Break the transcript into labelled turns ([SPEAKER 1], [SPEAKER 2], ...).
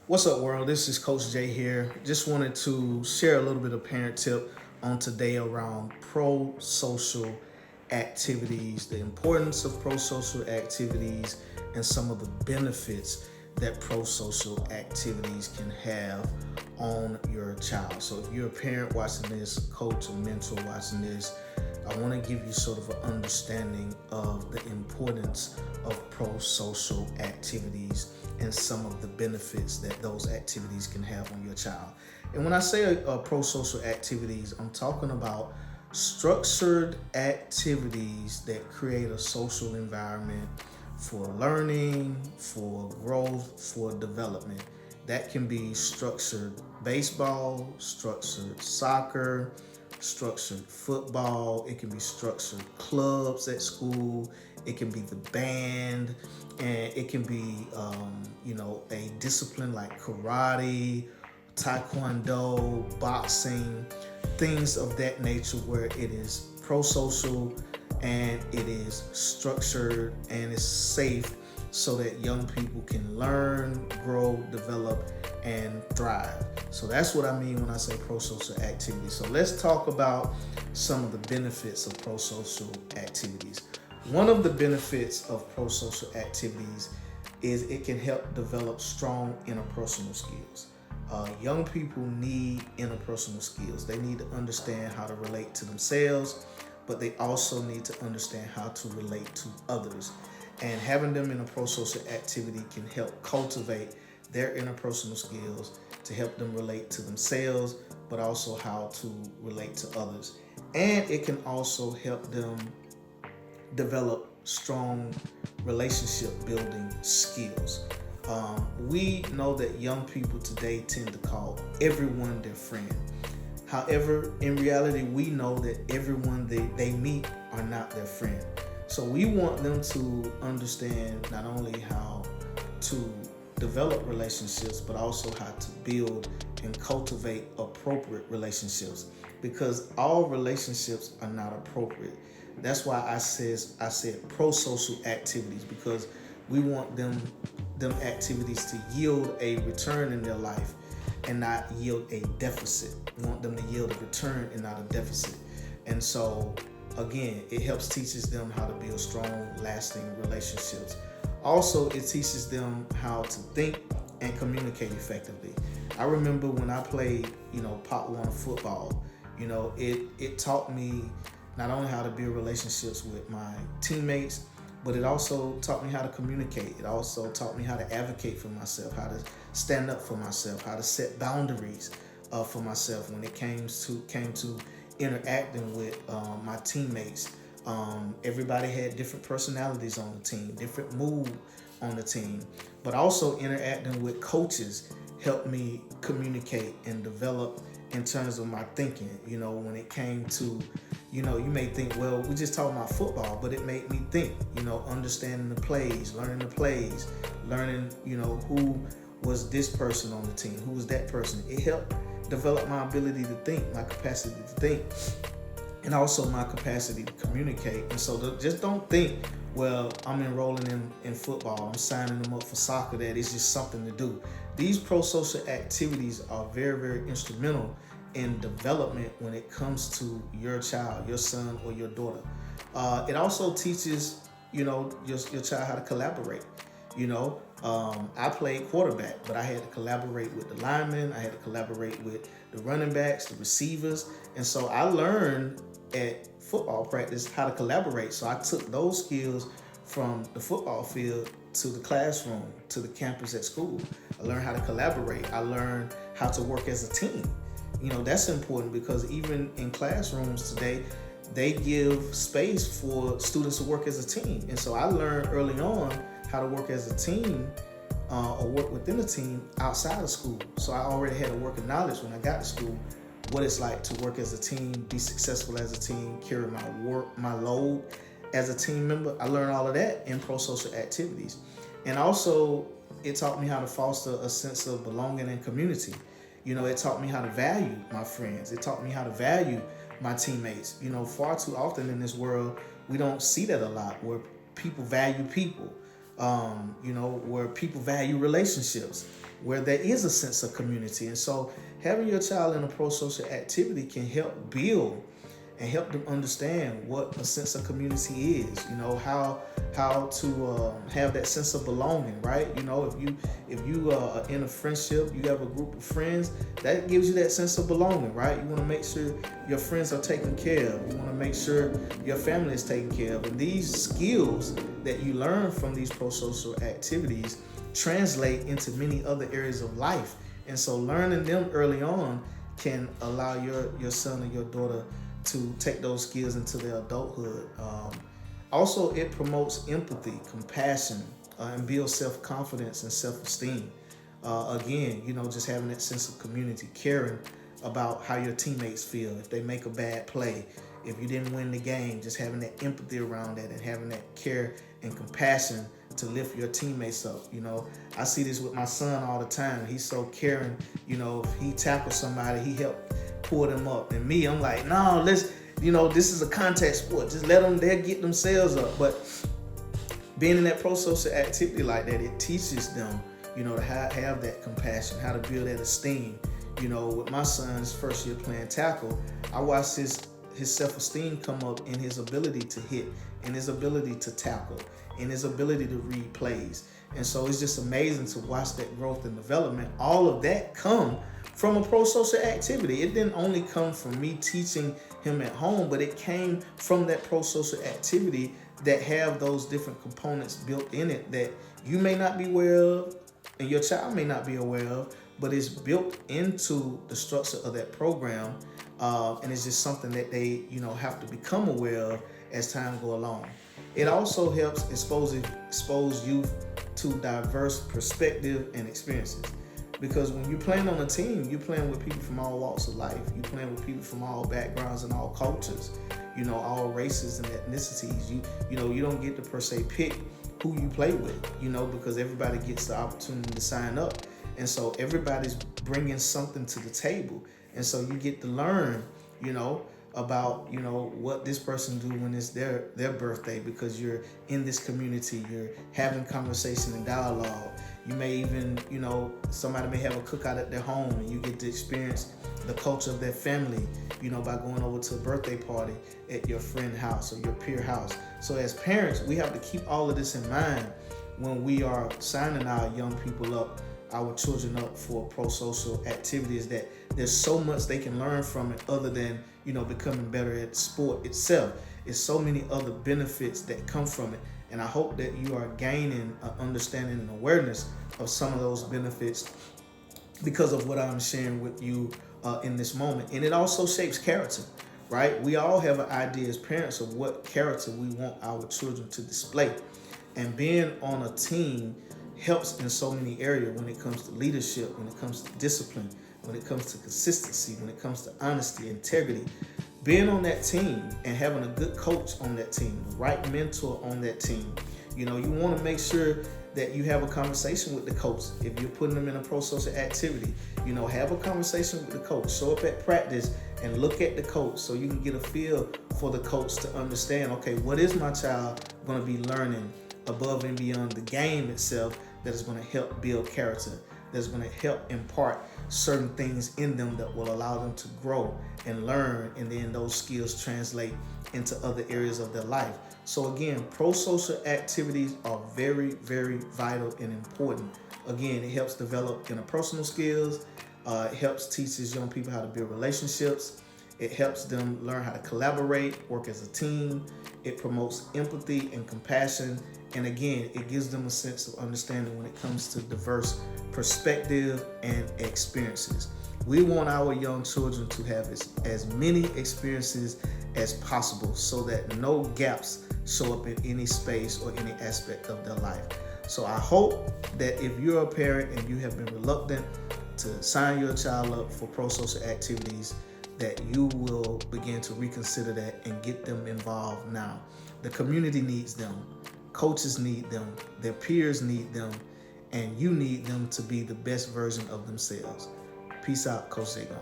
[SPEAKER 1] What's up, world? This is Coach Jay here. Just wanted to share a little bit of parent tip on today around pro social activities, the importance of pro social activities, and some of the benefits that pro social activities can have on your child. So, if you're a parent watching this, coach or mentor watching this, I want to give you sort of an understanding of the importance of pro social activities and some of the benefits that those activities can have on your child. And when I say pro social activities, I'm talking about structured activities that create a social environment for learning, for growth, for development. That can be structured baseball, structured soccer, structured football. It can be structured clubs at school. It can be the band, and it can be, a discipline like karate, taekwondo, boxing, things of that nature where it is pro-social and it is structured and it's safe so that young people can learn, grow, develop, and thrive. So that's what I mean when I say pro-social activities. So let's talk about some of the benefits of pro-social activities. One of the benefits of pro-social activities is it can help develop strong interpersonal skills. Young people need interpersonal skills. They need to understand how to relate to themselves, but they also need to understand how to relate to others. And having them in a pro-social activity can help cultivate their interpersonal skills to help them relate to themselves, but also how to relate to others. And it can also help them develop strong relationship building skills. We know that young people today tend to call everyone their friend. However, in reality, we know that everyone they meet are not their friend. So we want them to understand not only how to develop relationships, but also how to build and cultivate appropriate relationships, because all relationships are not appropriate. That's why I said pro-social activities, because we want them activities to yield a return in their life and not yield a deficit. We want them to yield a return and not a deficit. And so again, it helps teaches them how to build strong, lasting relationships. Also, it teaches them how to think and communicate effectively. I remember when I played, Pop Warner football, it taught me not only how to build relationships with my teammates, but it also taught me how to communicate. It also taught me how to advocate for myself, how to stand up for myself, how to set boundaries for myself when it came to interacting with my teammates. Everybody had different personalities on the team, different mood on the team, but also interacting with coaches helped me communicate and develop in terms of my thinking. When it came to, you may think, well, we just talking about football, but it made me think, understanding the plays, learning, who was this person on the team, who was that person. It helped develop my ability to think, my capacity to think, and also my capacity to communicate. And so just don't think, well, I'm enrolling in football, I'm signing them up for soccer, that it's just something to do. These pro-social activities are very, very instrumental in development when it comes to your child, your son or your daughter. It also teaches, your child how to collaborate. I played quarterback, but I had to collaborate with the linemen. I had to collaborate with the running backs, the receivers. And so I learned at football practice how to collaborate. So I took those skills from the football field to the classroom, to the campus at school. I learned how to collaborate. I learned how to work as a team. That's important because even in classrooms today, they give space for students to work as a team. And so I learned early on how to work as a team or work within a team outside of school. So I already had a working knowledge when I got to school, what it's like to work as a team, be successful as a team, carry my load as a team member. I learned all of that in pro-social activities. And also, it taught me how to foster a sense of belonging and community. It taught me how to value my friends. It taught me how to value my teammates. Far too often in this world, we don't see that a lot, where people value people. where people value relationships, where there is a sense of community. And so having your child in a pro-social activity can help build and help them understand what a sense of community is. How to have that sense of belonging, right? If you are in a friendship, you have a group of friends, that gives you that sense of belonging, right? You want to make sure your friends are taken care of. You want to make sure your family is taken care of. And these skills that you learn from these pro-social activities translate into many other areas of life. And so learning them early on can allow your son or your daughter to take those skills into their adulthood. Also, it promotes empathy, compassion, and builds self-confidence and self-esteem. Again, just having that sense of community, caring about how your teammates feel if they make a bad play, if you didn't win the game, just having that empathy around that and having that care and compassion to lift your teammates up. I see this with my son all the time. He's so caring. If he tackles somebody, he helped pull them up. And me, I'm like, no, this is a contact sport. Just let them, they'll get themselves up. But being in that pro-social activity like that, it teaches them, to have that compassion, how to build that esteem. With my son's first year playing tackle, I watched his self-esteem come up in his ability to hit, in his ability to tackle, in his ability to read plays. And so it's just amazing to watch that growth and development. All of that come from a pro-social activity. It didn't only come from me teaching him at home, but it came from that pro-social activity that have those different components built in it that you may not be aware of and your child may not be aware of, but it's built into the structure of that program. And it's just something that they, have to become aware of as time go along. It also helps expose youth to diverse perspective and experiences. Because when you're playing on a team, you're playing with people from all walks of life. You're playing with people from all backgrounds and all cultures, all races and ethnicities. You don't get to per se pick who you play with, because everybody gets the opportunity to sign up. And so everybody's bringing something to the table. And so you get to learn, about, what this person do when it's their birthday, because you're in this community, you're having conversation and dialogue. You may even, somebody may have a cookout at their home and you get to experience the culture of their family, by going over to a birthday party at your friend's house or your peer house. So as parents, we have to keep all of this in mind when we are signing our young people up, our children up for pro-social activities, that there's so much they can learn from it other than, becoming better at sport itself. It's so many other benefits that come from it. And I hope that you are gaining an understanding and awareness of some of those benefits because of what I'm sharing with you in this moment. And it also shapes character, right? We all have an idea as parents of what character we want our children to display. And being on a team helps in so many areas when it comes to leadership, when it comes to discipline, when it comes to consistency, when it comes to honesty, integrity. Being on that team and having a good coach on that team, the right mentor on that team, you want to make sure that you have a conversation with the coach. If you're putting them in a pro-social activity, have a conversation with the coach. Show up at practice and look at the coach so you can get a feel for the coach to understand, okay, what is my child going to be learning above and beyond the game itself that is going to help build character, that's going to help impart certain things in them that will allow them to grow and learn, and then those skills translate into other areas of their life. So again, pro-social activities are very, very vital and important. Again, it helps develop interpersonal skills. It helps teaches young people how to build relationships. It helps them learn how to collaborate, work as a team. It promotes empathy and compassion. And again, it gives them a sense of understanding when it comes to diverse perspective and experiences. We want our young children to have as many experiences as possible so that no gaps show up in any space or any aspect of their life. So I hope that if you're a parent and you have been reluctant to sign your child up for pro-social activities, that you will begin to reconsider that and get them involved now. The community needs them. Coaches need them. Their peers need them. And you need them to be the best version of themselves. Peace out, Coach Jay Gone.